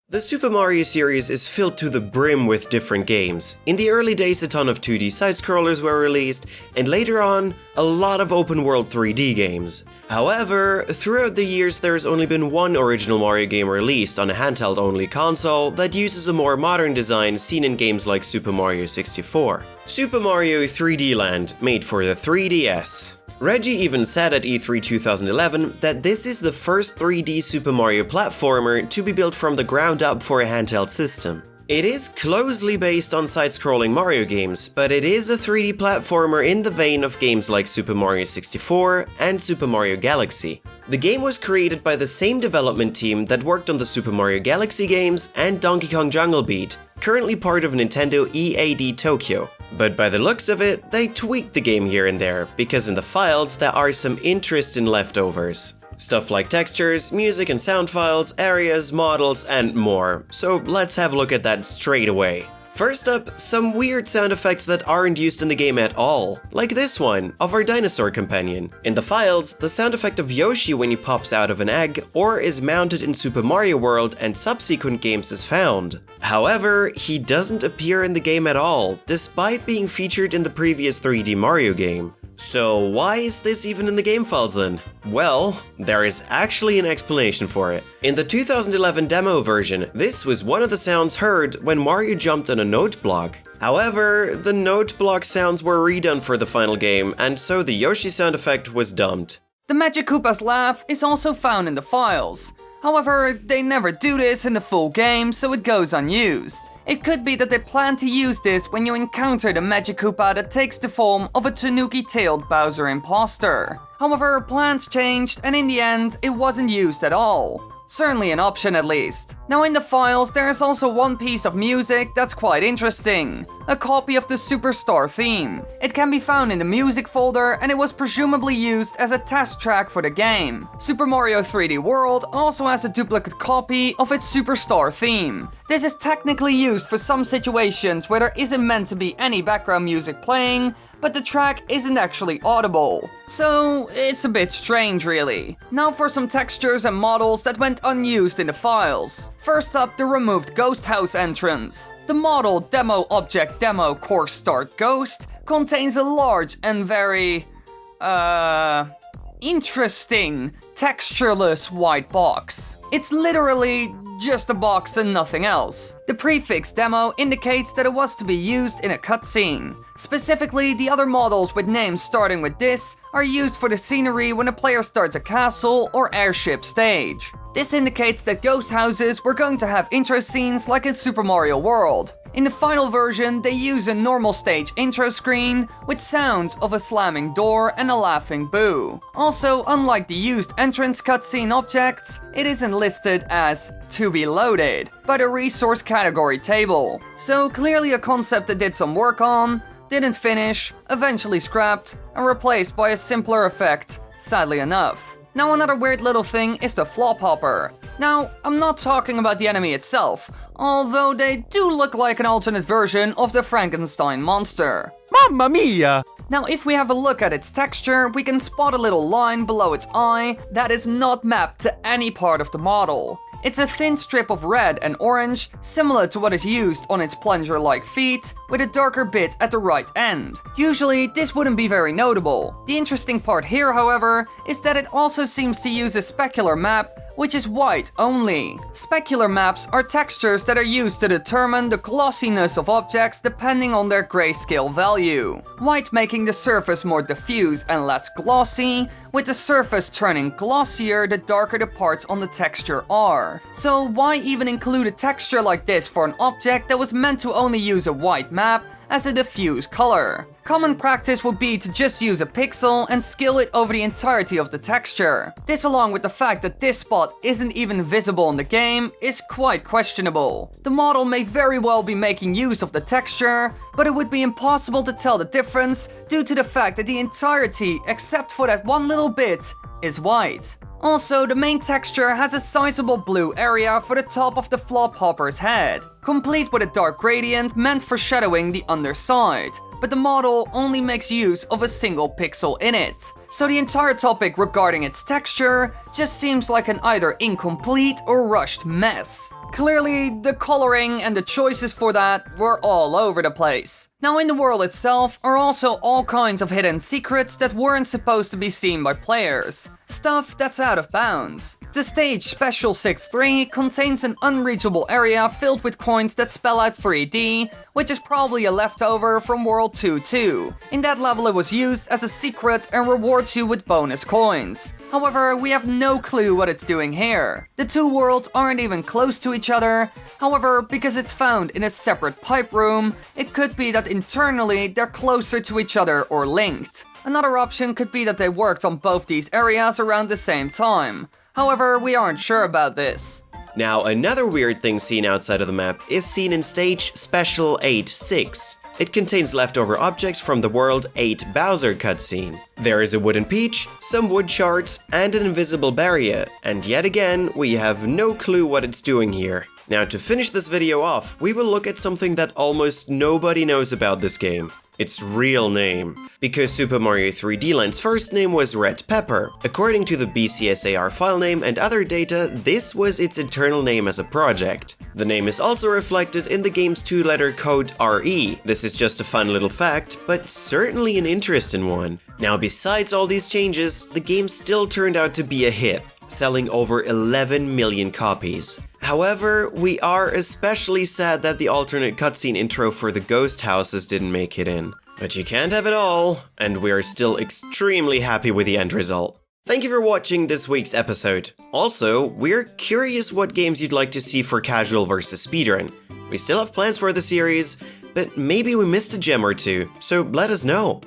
The Super Mario series is filled to the brim with different games. In the early days, a ton of 2D side-scrollers were released, and later on, a lot of open-world 3D games. However, throughout the years there's only been one original Mario game released on a handheld-only console that uses a more modern design seen in games like Super Mario 64. Super Mario 3D Land, made for the 3DS. Reggie even said at E3 2011 that this is the first 3D Super Mario platformer to be built from the ground up for a handheld system. It is closely based on side-scrolling Mario games, but it is a 3D platformer in the vein of games like Super Mario 64 and Super Mario Galaxy. The game was created by the same development team that worked on the Super Mario Galaxy games and Donkey Kong Jungle Beat, currently part of Nintendo EAD Tokyo. But by the looks of it, they tweaked the game here and there, because in the files there are some interesting leftovers. Stuff like textures, music and sound files, areas, models, and more. So let's have a look at that straight away. First up, some weird sound effects that aren't used in the game at all, like this one, of our dinosaur companion. In the files, the sound effect of Yoshi when he pops out of an egg or is mounted in Super Mario World and subsequent games is found. However, he doesn't appear in the game at all, despite being featured in the previous 3D Mario game. So why is this even in the game files then? Well, there is actually an explanation for it. In the 2011 demo version, this was one of the sounds heard when Mario jumped on a note block. However, the note block sounds were redone for the final game, and so the Yoshi sound effect was dumped. The Magikoopas Laugh is also found in the files. However, they never do this in the full game, so it goes unused. It could be that they plan to use this when you encounter the Magikoopa that takes the form of a tanuki-tailed Bowser imposter. However, plans changed and in the end, it wasn't used at all. Certainly an option at least. Now in the files, there is also one piece of music that's quite interesting. A copy of the Superstar theme. It can be found in the music folder and it was presumably used as a test track for the game. Super Mario 3D World also has a duplicate copy of its Superstar theme. This is technically used for some situations where there isn't meant to be any background music playing, but the track isn't actually audible. So it's a bit strange really. Now for some textures and models that went unused in the files. First up, the removed Ghost House entrance. The model Demo Object Demo Core Start Ghost contains a large and very, interesting, textureless white box. It's literally just a box and nothing else. The prefix demo indicates that it was to be used in a cutscene. Specifically, the other models with names starting with this are used for the scenery when a player starts a castle or airship stage. This indicates that ghost houses were going to have intro scenes like in Super Mario World. In the final version, they use a normal stage intro screen with sounds of a slamming door and a laughing boo. Also, unlike the used entrance cutscene objects, it isn't listed as to be loaded by the resource category table. So clearly a concept that did some work on, didn't finish, eventually scrapped, and replaced by a simpler effect, sadly enough. Now another weird little thing is the flop hopper. Now, I'm not talking about the enemy itself, although they do look like an alternate version of the Frankenstein monster. Mamma mia! Now if we have a look at its texture, we can spot a little line below its eye that is not mapped to any part of the model. It's a thin strip of red and orange, similar to what is used on its plunger-like feet, with a darker bit at the right end. Usually, this wouldn't be very notable. The interesting part here, however, is that it also seems to use a specular map, which is white only. Specular maps are textures that are used to determine the glossiness of objects depending on their grayscale value. White making the surface more diffuse and less glossy, with the surface turning glossier the darker the parts on the texture are. So why even include a texture like this for an object that was meant to only use a white map as a diffuse color? Common practice would be to just use a pixel and scale it over the entirety of the texture. This, along with the fact that this spot isn't even visible in the game, is quite questionable. The model may very well be making use of the texture, but it would be impossible to tell the difference due to the fact that the entirety, except for that one little bit, is white. Also, the main texture has a sizable blue area for the top of the flop hopper's head, complete with a dark gradient meant for shadowing the underside. But the model only makes use of a single pixel in it. So the entire topic regarding its texture just seems like an either incomplete or rushed mess. Clearly, the coloring and the choices for that were all over the place. Now, in the world itself are also all kinds of hidden secrets that weren't supposed to be seen by players. Stuff that's out of bounds. The stage Special 6-3 contains an unreachable area filled with coins that spell out 3D, which is probably a leftover from World 2-2. In that level it was used as a secret and rewards you with bonus coins. However, we have no clue what it's doing here. The two worlds aren't even close to each other. However, because it's found in a separate pipe room, it could be that internally they're closer to each other or linked. Another option could be that they worked on both these areas around the same time. However, we aren't sure about this. Now, another weird thing seen outside of the map is seen in stage Special 8-6. It contains leftover objects from the World 8 Bowser cutscene. There is a wooden peach, some wood shards, and an invisible barrier, and yet again, we have no clue what it's doing here. Now, to finish this video off, we will look at something that almost nobody knows about this game. Its real name. Because Super Mario 3D Land's first name was Red Pepper. According to the BCSAR file name and other data, this was its eternal name as a project. The name is also reflected in the game's two-letter code RE. This is just a fun little fact, but certainly an interesting one. Now, besides all these changes, the game still turned out to be a hit, selling over 11 million copies. However, we are especially sad that the alternate cutscene intro for the ghost houses didn't make it in. But you can't have it all, and we are still extremely happy with the end result. Thank you for watching this week's episode. Also, we're curious what games you'd like to see for casual versus speedrun. We still have plans for the series, but maybe we missed a gem or two, so let us know.